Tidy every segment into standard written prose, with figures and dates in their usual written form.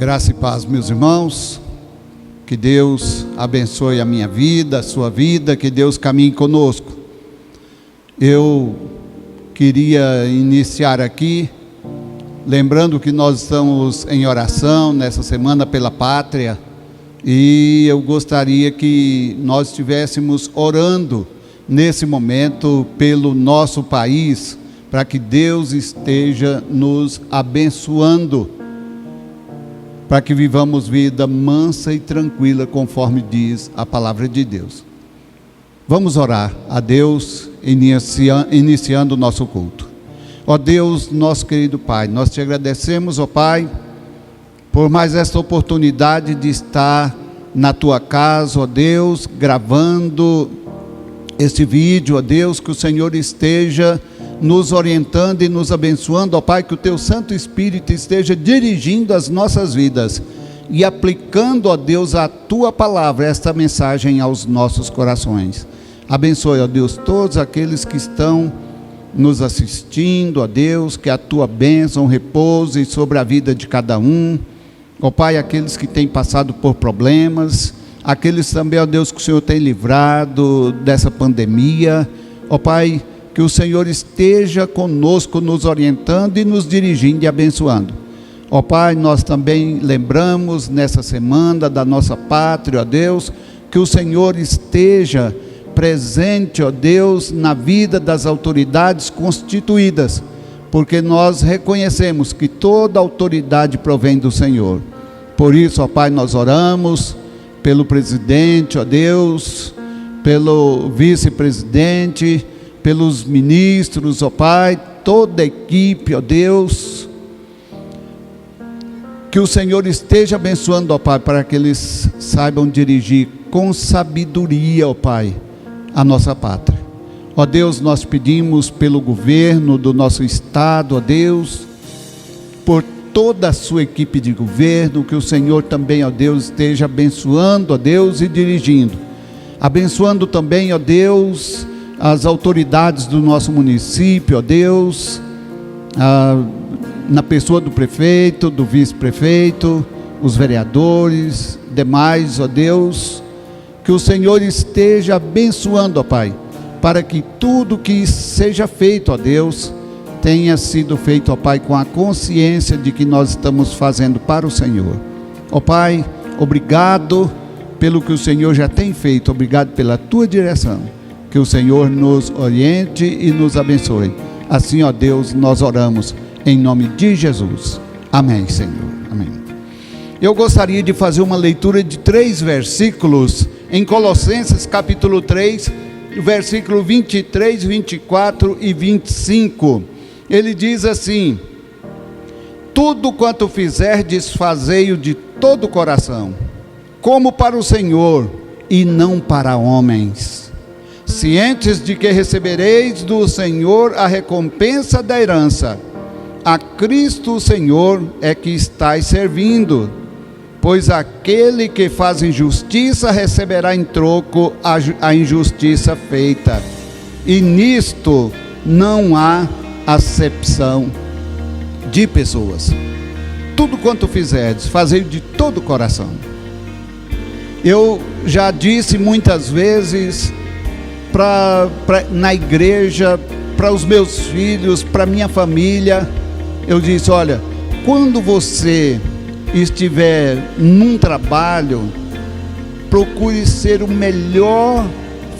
Graça e paz, meus irmãos. Que Deus abençoe a minha vida, a sua vida, que Deus caminhe conosco. Eu queria iniciar aqui, lembrando que nós estamos em oração nessa semana pela pátria, e eu gostaria que nós estivéssemos orando nesse momento pelo nosso país, para que Deus esteja nos abençoando, para que vivamos vida mansa e tranquila, conforme diz a palavra de Deus. Vamos orar a Deus, iniciando o nosso culto. Ó Deus, nosso querido Pai, nós te agradecemos, ó Pai, por mais esta oportunidade de estar na tua casa, ó Deus, gravando este vídeo, ó Deus, que o Senhor esteja nos orientando e nos abençoando, ó Pai, que o teu Santo Espírito esteja dirigindo as nossas vidas e aplicando, ó Deus, a tua palavra, esta mensagem aos nossos corações. Abençoe, ó Deus, todos aqueles que estão nos assistindo, ó Deus, que a tua bênção repouse sobre a vida de cada um, ó Pai, aqueles que têm passado por problemas, aqueles também, ó Deus, que o Senhor tem livrado dessa pandemia, ó Pai, que o Senhor esteja conosco, nos orientando e nos dirigindo e abençoando. Ó Pai, nós também lembramos nessa semana da nossa pátria, ó Deus, que o Senhor esteja presente, ó Deus, na vida das autoridades constituídas, porque nós reconhecemos que toda autoridade provém do Senhor. Por isso, ó Pai, nós oramos pelo presidente, ó Deus, pelo vice-presidente, pelos ministros, ó Pai, toda a equipe, ó Deus, que o Senhor esteja abençoando, ó Pai, para que eles saibam dirigir com sabedoria, ó Pai, a nossa pátria. Ó Deus, nós pedimos pelo governo do nosso estado, ó Deus, por toda a sua equipe de governo, que o Senhor também, ó Deus, esteja abençoando, ó Deus, e dirigindo. Abençoando também, ó Deus, as autoridades do nosso município, ó Deus, na pessoa do prefeito, do vice-prefeito, os vereadores, demais, ó Deus, que o Senhor esteja abençoando, ó Pai, para que tudo que seja feito, ó Deus, tenha sido feito, ó Pai, com a consciência de que nós estamos fazendo para o Senhor. Ó Pai, obrigado pelo que o Senhor já tem feito, obrigado pela tua direção. Que o Senhor nos oriente e nos abençoe. Assim, ó Deus, nós oramos em nome de Jesus. Amém, Senhor. Amém. Eu gostaria de fazer uma leitura de 3 versículos em Colossenses capítulo 3, versículo 23, 24 e 25. Ele diz assim: tudo quanto fizerdes, fazei-o de todo o coração, como para o Senhor e não para homens, cientes de que recebereis do Senhor a recompensa da herança. A Cristo o Senhor é que estáis servindo, pois aquele que faz injustiça receberá em troco a injustiça feita, e nisto não há acepção de pessoas. Tudo quanto fizerdes, fazei de todo o coração. Eu já disse muitas vezes na igreja, para os meus filhos, para minha família, eu disse: olha, quando você estiver num trabalho, procure ser o melhor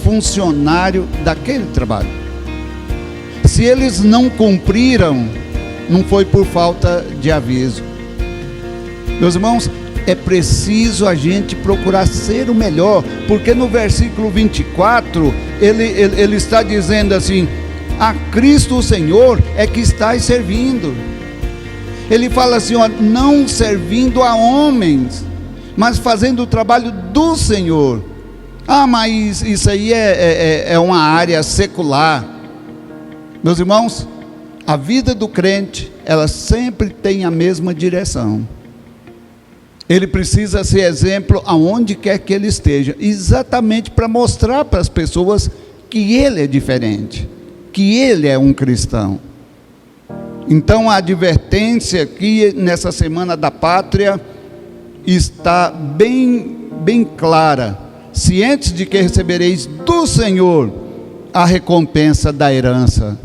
funcionário daquele trabalho. Se eles não cumpriram, não foi por falta de aviso. Meus irmãos, é preciso a gente procurar ser o melhor, porque no versículo 24, ele está dizendo assim: a Cristo o Senhor é que estáis servindo. Ele fala assim, ó, não servindo a homens, mas fazendo o trabalho do Senhor. Ah, mas isso aí é uma área secular. Meus irmãos, a vida do crente, ela sempre tem a mesma direção. Ele precisa ser exemplo aonde quer que ele esteja, exatamente para mostrar para as pessoas que ele é diferente, que ele é um cristão. Então a advertência aqui nessa Semana da Pátria está bem clara: cientes de que recebereis do Senhor a recompensa da herança.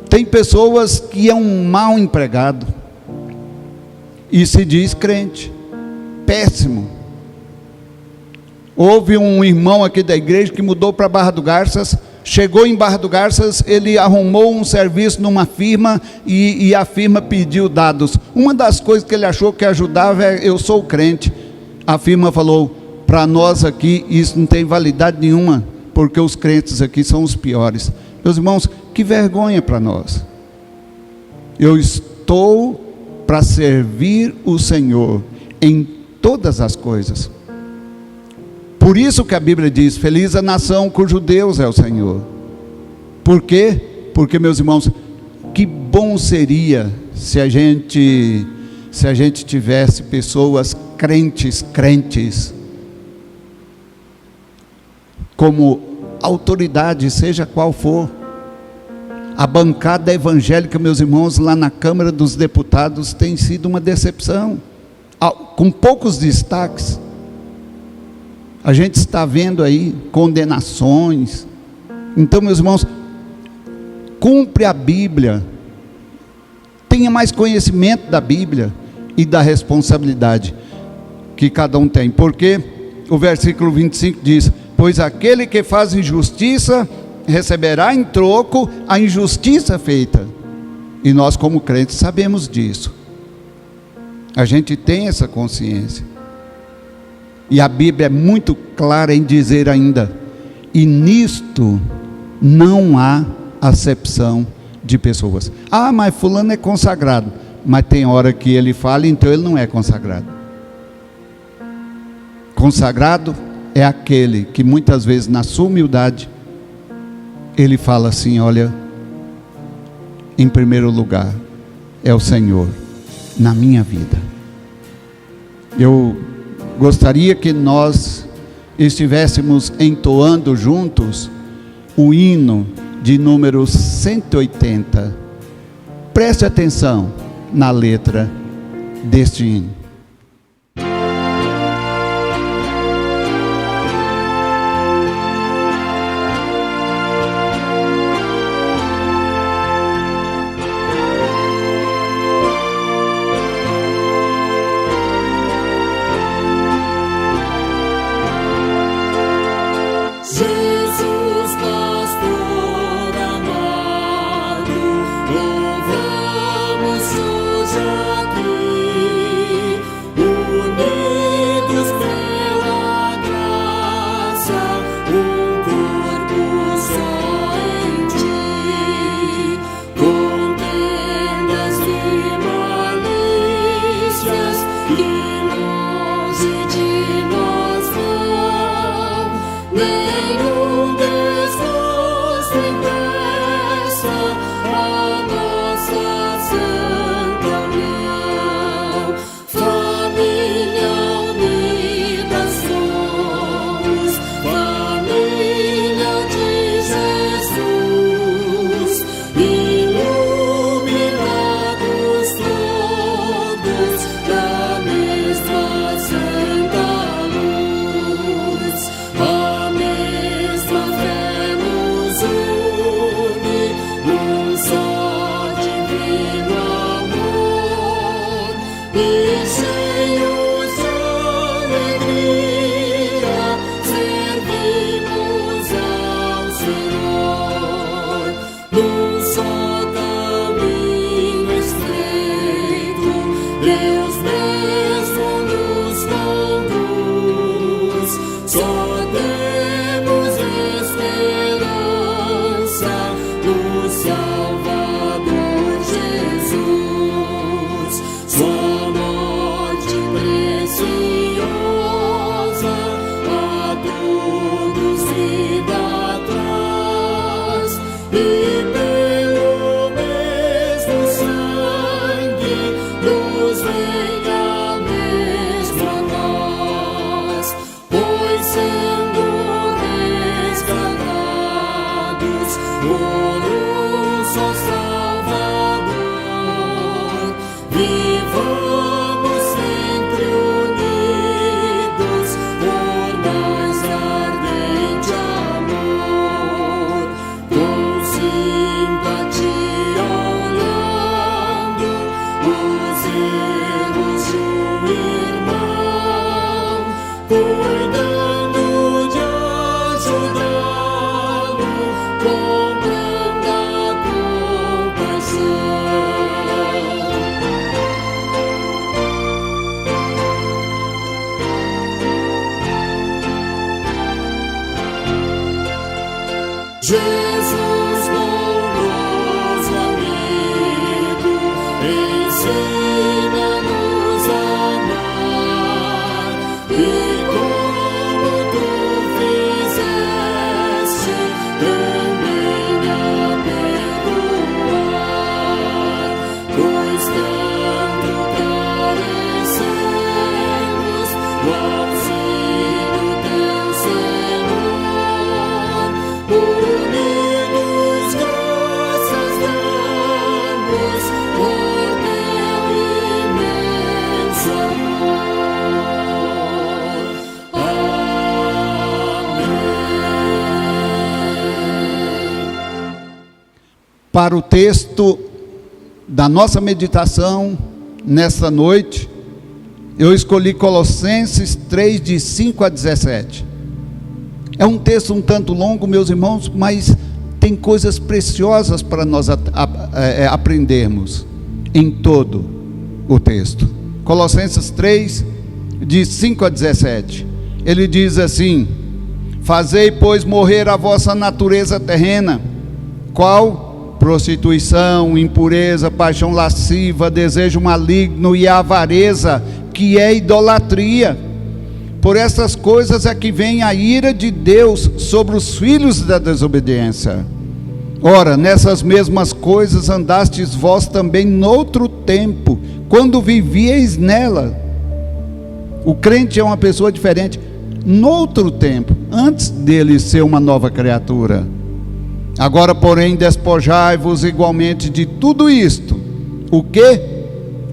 Tem pessoas que é um mau empregado e se diz crente, péssimo. Houve um irmão aqui da igreja que mudou para Barra do Garças. Chegou em Barra do Garças, ele arrumou um serviço numa firma e a firma pediu dados. Uma das coisas que ele achou que ajudava é: eu sou crente. A firma falou: para nós aqui isso não tem validade nenhuma, porque os crentes aqui são os piores. Meus irmãos, que vergonha para nós. Eu estou para servir o Senhor em todas as coisas. Por isso que a Bíblia diz: feliz a nação cujo Deus é o Senhor. Por quê? Porque, meus irmãos, que bom seria se a gente tivesse pessoas crentes, como autoridade, seja qual for. A bancada evangélica, meus irmãos, lá na Câmara dos Deputados tem sido uma decepção, com poucos destaques. A gente está vendo aí condenações. Então, meus irmãos, cumpre a Bíblia, tenha mais conhecimento da Bíblia e da responsabilidade que cada um tem. Porque o versículo 25 diz: pois aquele que faz injustiça receberá em troco a injustiça feita. E nós, como crentes, sabemos disso. A gente tem essa consciência. E a Bíblia é muito clara em dizer ainda: e nisto não há acepção de pessoas. Ah, mas fulano é consagrado. Mas tem hora que ele fala, então ele não é consagrado. Consagrado é aquele que muitas vezes, na sua humildade, ele fala assim: olha, em primeiro lugar é o Senhor na minha vida. Eu gostaria que nós estivéssemos entoando juntos o hino de número 180. Preste atenção na letra deste hino. Vivamos entre Jesus, bondoso amigo, ensina-nos a amar, e como tu fizeste, também a perdoar, pois tanto carecemos do auxílio teu Senhor. Unidos graças damos por teu imenso amor. Amém. Para o texto da nossa meditação nesta noite, eu escolhi Colossenses 3, de 5 a 17. É um texto um tanto longo, meus irmãos, mas tem coisas preciosas para nós aprendermos em todo o texto. Colossenses 3, de 5 a 17. Ele diz assim: fazei, pois, morrer a vossa natureza terrena, qual? Prostituição, impureza, paixão lasciva, desejo maligno e avareza, que é idolatria. Por essas coisas é que vem a ira de Deus sobre os filhos da desobediência. Ora, nessas mesmas coisas andastes vós também noutro tempo, quando vivieis nela. O crente é uma pessoa diferente. Noutro tempo, antes dele ser uma nova criatura. Agora, porém, despojai-vos igualmente de tudo isto. O que?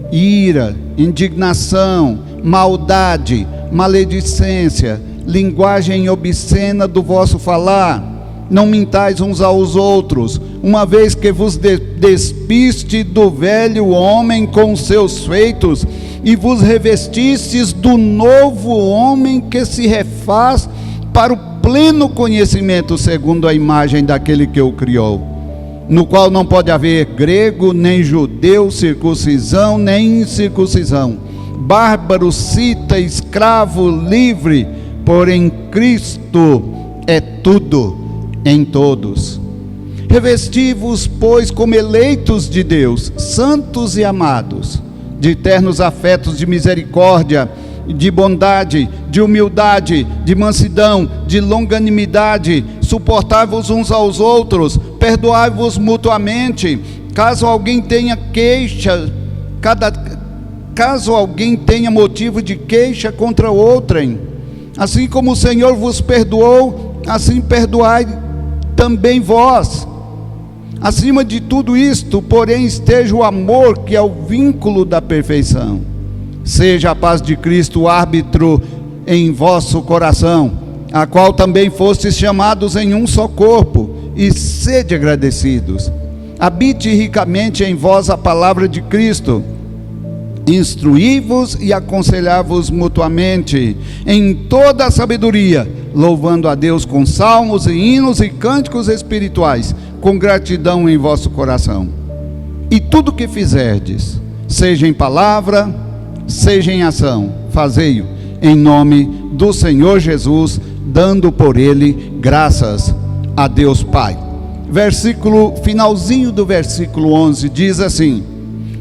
Ira, indignação, maldade, maledicência, linguagem obscena do vosso falar. Não mintais uns aos outros, uma vez que vos despiste do velho homem com seus feitos, e vos revestistes do novo homem que se refaz para o pleno conhecimento segundo a imagem daquele que o criou, no qual não pode haver grego, nem judeu, circuncisão, nem incircuncisão, bárbaro, cita, escravo, livre, porém Cristo é tudo em todos. Revesti-vos, pois, como eleitos de Deus, santos e amados, de ternos afetos de misericórdia, de bondade, de humildade, de mansidão, de longanimidade, suportai-vos uns aos outros, perdoai-vos mutuamente, caso alguém tenha motivo de queixa contra outrem. Assim como o Senhor vos perdoou, assim perdoai também vós. Acima de tudo isto, porém, esteja o amor, que é o vínculo da perfeição. Seja a paz de Cristo árbitro em vosso coração, a qual também fostes chamados em um só corpo, e sede agradecidos. Habite ricamente em vós a palavra de Cristo, instruí-vos e aconselhai-vos mutuamente em toda a sabedoria, louvando a Deus com salmos e hinos e cânticos espirituais, com gratidão em vosso coração. E tudo que fizerdes, seja em palavra, seja em ação, fazei-o em nome do Senhor Jesus, dando por ele graças a Deus Pai. Finalzinho do versículo 11 diz assim: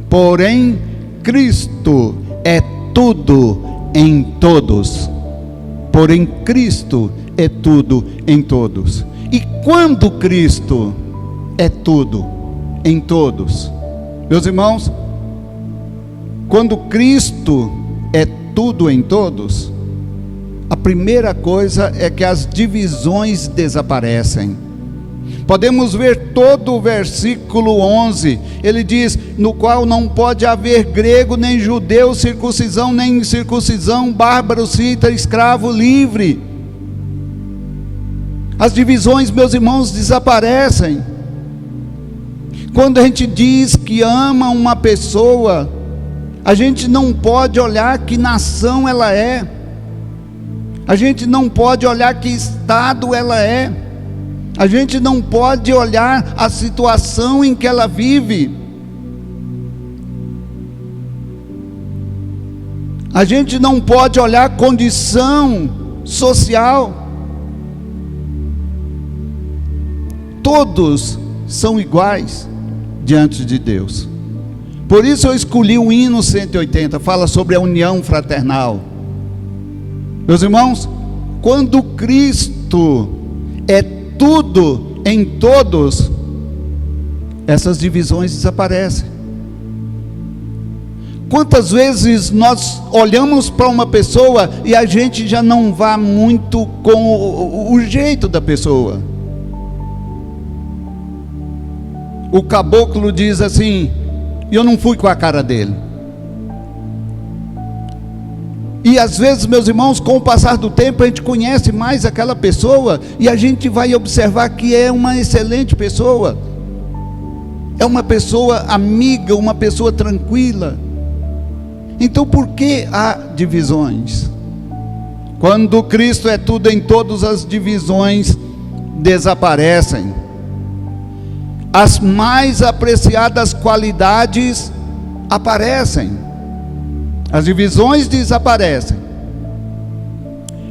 porém Cristo é tudo em todos. Porém Cristo é tudo em todos. E quando Cristo é tudo em todos, meus irmãos, quando Cristo é tudo em todos, a primeira coisa é que as divisões desaparecem. Podemos ver todo o versículo 11, ele diz: no qual não pode haver grego, nem judeu, circuncisão, nem incircuncisão, bárbaro, cita, escravo, livre. As divisões, meus irmãos, desaparecem. Quando a gente diz que ama uma pessoa, a gente não pode olhar que nação ela é, a gente não pode olhar que estado ela é, a gente não pode olhar a situação em que ela vive, a gente não pode olhar a condição social. todos são iguais diante de Deus. Por isso eu escolhi o hino 180, fala sobre a união fraternal. Meus irmãos, quando Cristo é tudo em todos, essas divisões desaparecem. Quantas vezes nós olhamos para uma pessoa e a gente já não vai muito com o jeito da pessoa. O caboclo diz assim: eu não fui com a cara dele. E às vezes, meus irmãos, com o passar do tempo, a gente conhece mais aquela pessoa e a gente vai observar que é uma excelente pessoa, é uma pessoa amiga, uma pessoa tranquila. Então por que há divisões? Quando Cristo é tudo em todas, as divisões desaparecem. As mais apreciadas qualidades aparecem. As divisões desaparecem.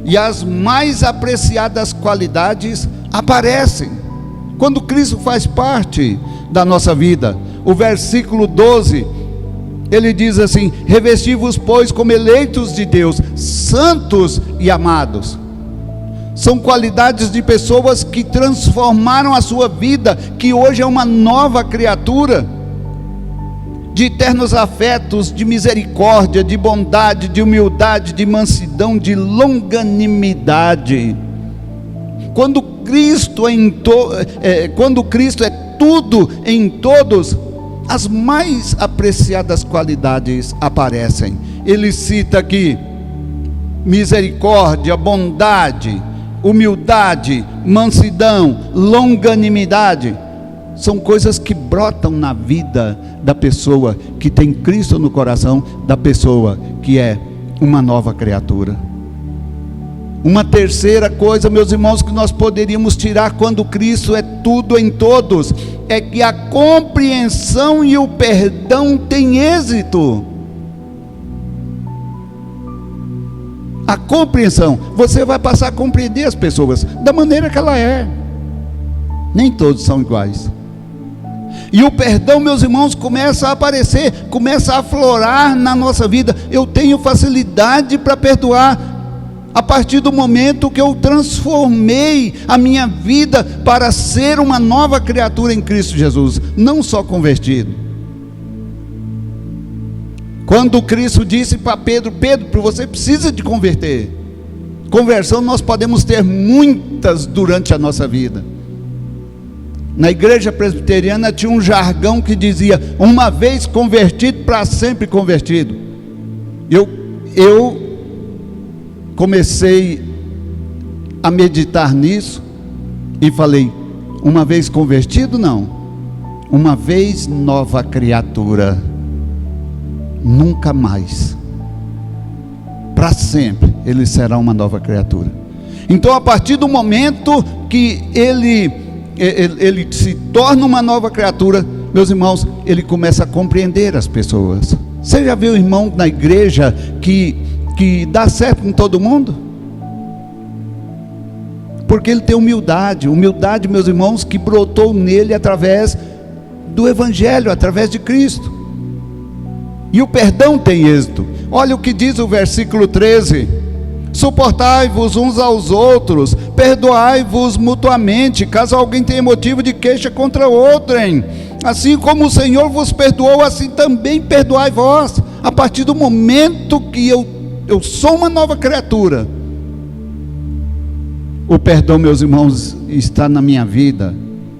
E as mais apreciadas qualidades aparecem. Quando Cristo faz parte da nossa vida. O versículo 12, ele diz assim: revesti-vos, pois, como eleitos de Deus, santos e amados. São qualidades de pessoas que transformaram a sua vida, que hoje é uma nova criatura, de eternos afetos, de misericórdia, de bondade, de humildade, de mansidão, de longanimidade. Quando Cristo é tudo em todos, as mais apreciadas qualidades aparecem. Ele cita aqui misericórdia, bondade, humildade, mansidão, longanimidade. São coisas que brotam na vida da pessoa que tem Cristo no coração, da pessoa que é uma nova criatura. Uma terceira coisa, meus irmãos, que nós poderíamos tirar quando Cristo é tudo em todos, é que a compreensão e o perdão têm êxito. A compreensão, você vai passar a compreender as pessoas da maneira que ela é. Nem todos são iguais. E o perdão, meus irmãos, começa a aparecer, começa a aflorar na nossa vida. Eu tenho facilidade para perdoar a partir do momento que eu transformei a minha vida para ser uma nova criatura em Cristo Jesus, não só convertido. Quando Cristo disse para Pedro: Pedro, você precisa de converter. Conversão nós podemos ter muitas durante a nossa vida. Na igreja presbiteriana tinha um jargão que dizia: uma vez convertido, para sempre convertido. Eu comecei a meditar nisso e falei: uma vez convertido, não, uma vez nova criatura, nunca mais, para sempre ele será uma nova criatura. Então, a partir do momento que ele se torna uma nova criatura, meus irmãos, ele começa a compreender as pessoas. Você já viu irmão na igreja que dá certo com todo mundo? Porque ele tem humildade, meus irmãos, que brotou nele através do Evangelho, através de Cristo. E o perdão tem êxito. Olha o que diz o versículo 13: suportai-vos uns aos outros, perdoai-vos mutuamente, caso alguém tenha motivo de queixa contra outrem. Assim como o Senhor vos perdoou, assim também perdoai vós. A partir do momento que eu sou uma nova criatura, o perdão, meus irmãos, está na minha vida.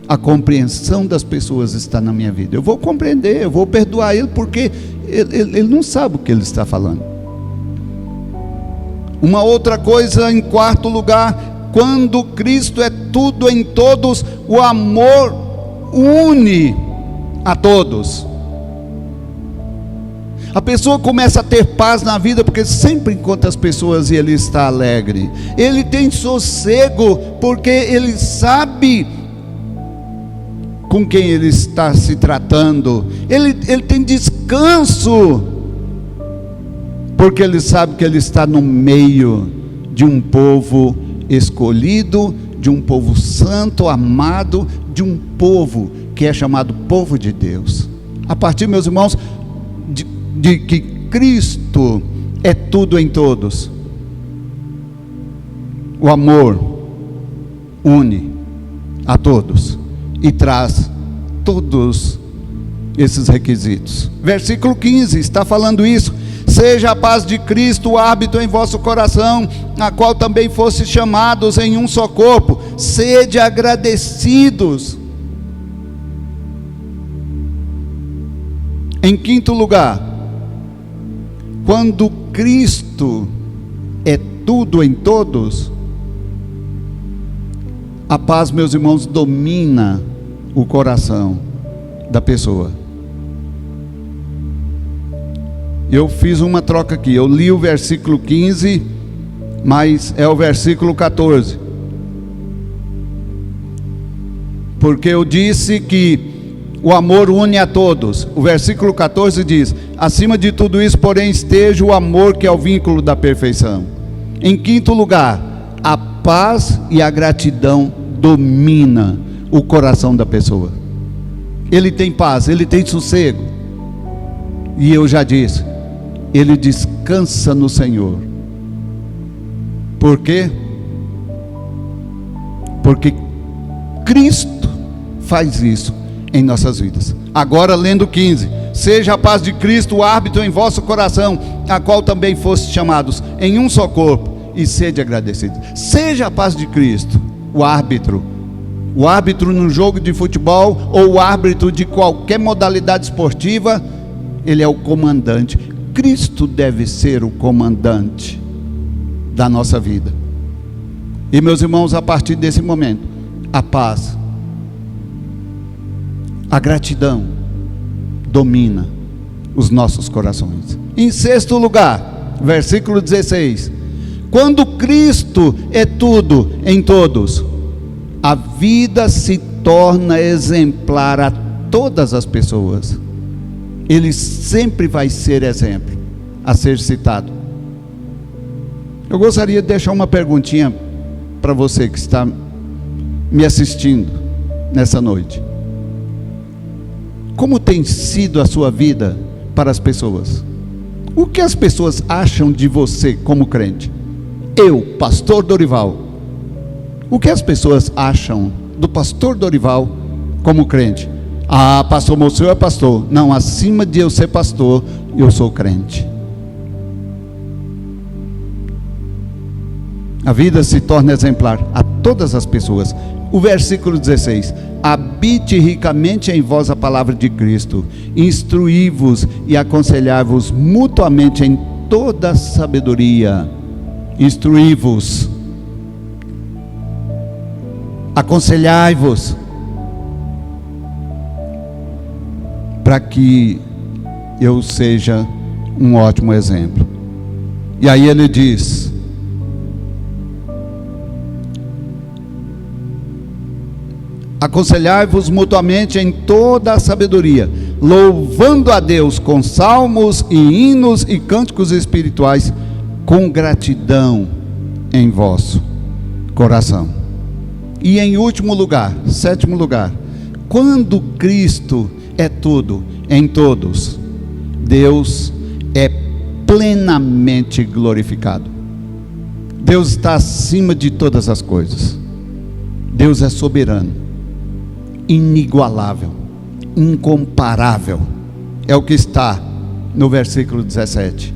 A compreensão das pessoas está na minha vida. Eu vou compreender, eu vou perdoar ele, porque ele não sabe o que ele está falando. Uma outra coisa, em quarto lugar, quando Cristo é tudo em todos, o amor une a todos. A pessoa começa a ter paz na vida, porque sempre encontra as pessoas e ele está alegre. Ele tem sossego, porque ele sabe com quem ele está se tratando. Ele tem descanso, porque ele sabe que ele está no meio de um povo escolhido, de um povo santo, amado, de um povo que é chamado povo de Deus. A partir, meus irmãos, de que Cristo é tudo em todos. O amor une a todos e traz todos esses requisitos. Versículo 15 está falando isso. Seja a paz de Cristo o árbitro em vosso coração, a qual também fostes chamados em um só corpo. Sede agradecidos. Em quinto lugar, quando Cristo é tudo em todos, a paz, meus irmãos, domina o coração da pessoa. Eu fiz uma troca aqui, eu li o versículo 15, mas é o versículo 14. Porque eu disse que o amor une a todos. O versículo 14 diz: acima de tudo isso, porém, esteja o amor, que é o vínculo da perfeição. Em quinto lugar, a paz e a gratidão domina o coração da pessoa. Ele tem paz, ele tem sossego. E eu já disse, ele descansa no Senhor. Por quê? Porque Cristo faz isso em nossas vidas. Agora, lendo 15: seja a paz de Cristo o árbitro em vosso coração, a qual também fostes chamados em um só corpo, e sede agradecidos. Seja a paz de Cristo o árbitro. O árbitro no jogo de futebol, ou o árbitro de qualquer modalidade esportiva, ele é o comandante. Cristo deve ser o comandante da nossa vida. E, meus irmãos, a partir desse momento, a paz, a gratidão domina os nossos corações. Em sexto lugar, versículo 16: quando Cristo é tudo em todos, a vida se torna exemplar a todas as pessoas. Ele sempre vai ser exemplo a ser citado. Eu gostaria de deixar uma perguntinha para você que está me assistindo nessa noite. Como tem sido a sua vida para as pessoas? O que as pessoas acham de você como crente? Eu, pastor Dorival, o que as pessoas acham do pastor Dorival como crente? Ah, pastor, o senhor é pastor. Não, acima de eu ser pastor, eu sou crente. A vida se torna exemplar a todas as pessoas. O versículo 16: habite ricamente em vós a palavra de Cristo, instruí-vos e aconselhai-vos mutuamente em toda sabedoria. Instruí-vos, aconselhai-vos, para que eu seja um ótimo exemplo. E aí ele diz: aconselhai-vos mutuamente em toda a sabedoria, louvando a Deus com salmos e hinos e cânticos espirituais, com gratidão em vosso coração. E em último lugar, sétimo lugar, quando Cristo é tudo em todos, Deus é plenamente glorificado. Deus está acima de todas as coisas. Deus é soberano, inigualável, incomparável. É o que está no versículo 17.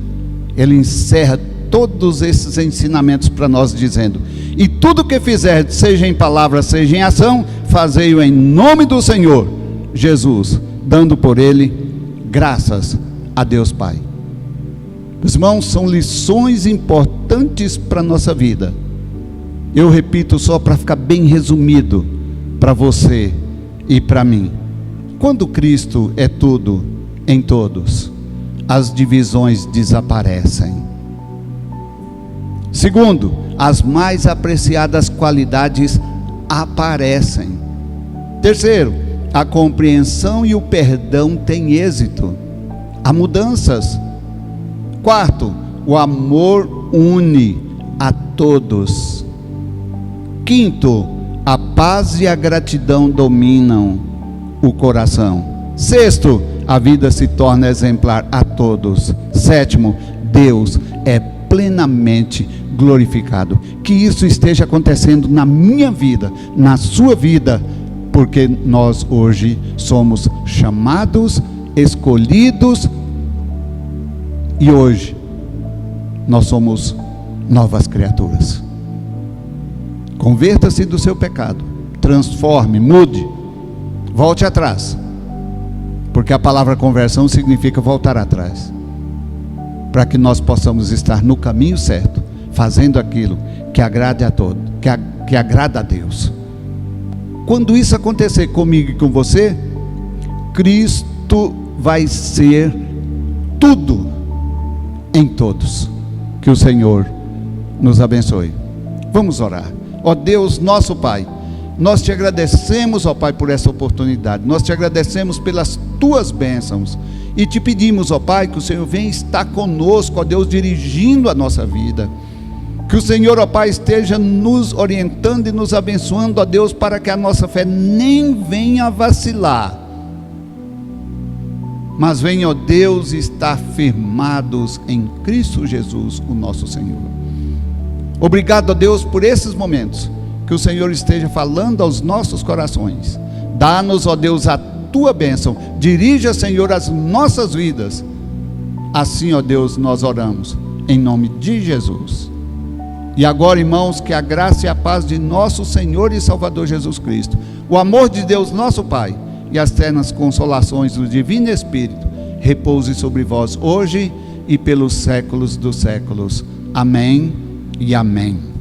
Ele encerra todos esses ensinamentos para nós, dizendo: e tudo que fizerdes, seja em palavra, seja em ação, fazei-o em nome do Senhor Jesus, dando por ele graças a Deus Pai. Meus irmãos, são lições importantes para a nossa vida. Eu repito só para ficar bem resumido para você e para mim. Quando Cristo é tudo em todos, as divisões desaparecem. Segundo, as mais apreciadas qualidades aparecem. Terceiro, a compreensão e o perdão têm êxito. Há mudanças. Quarto, o amor une a todos. Quinto, A paz e a gratidão dominam o coração. Sexto, a vida se torna exemplar a todos. Sétimo, Deus é plenamente glorificado. Que isso esteja acontecendo na minha vida, na sua vida, porque nós hoje somos chamados, escolhidos, e hoje nós somos novas criaturas. Converta-se do seu pecado, transforme, mude, volte atrás, porque a palavra conversão significa voltar atrás, para que nós possamos estar no caminho certo, fazendo aquilo que agrade a todos, que agrada a Deus. Quando isso acontecer comigo e com você, Cristo vai ser tudo em todos. Que o Senhor nos abençoe. Vamos orar. Ó Deus, nosso Pai, nós te agradecemos, ó Pai, por essa oportunidade. Nós te agradecemos pelas tuas bênçãos e te pedimos, ó Pai, que o Senhor venha estar conosco, ó Deus, dirigindo a nossa vida. Que o Senhor, ó Pai, esteja nos orientando e nos abençoando, ó Deus, para que a nossa fé nem venha vacilar, mas venha, ó Deus, estar firmados em Cristo Jesus, o nosso Senhor. Obrigado, ó Deus, por esses momentos, que o Senhor esteja falando aos nossos corações. Dá-nos, ó Deus, a tua bênção. Dirija, Senhor, as nossas vidas. Assim, ó Deus, nós oramos, em nome de Jesus. E agora, irmãos, que a graça e a paz de nosso Senhor e Salvador Jesus Cristo, o amor de Deus nosso Pai e as ternas consolações do Divino Espírito repouse sobre vós hoje e pelos séculos dos séculos. Amém e amém.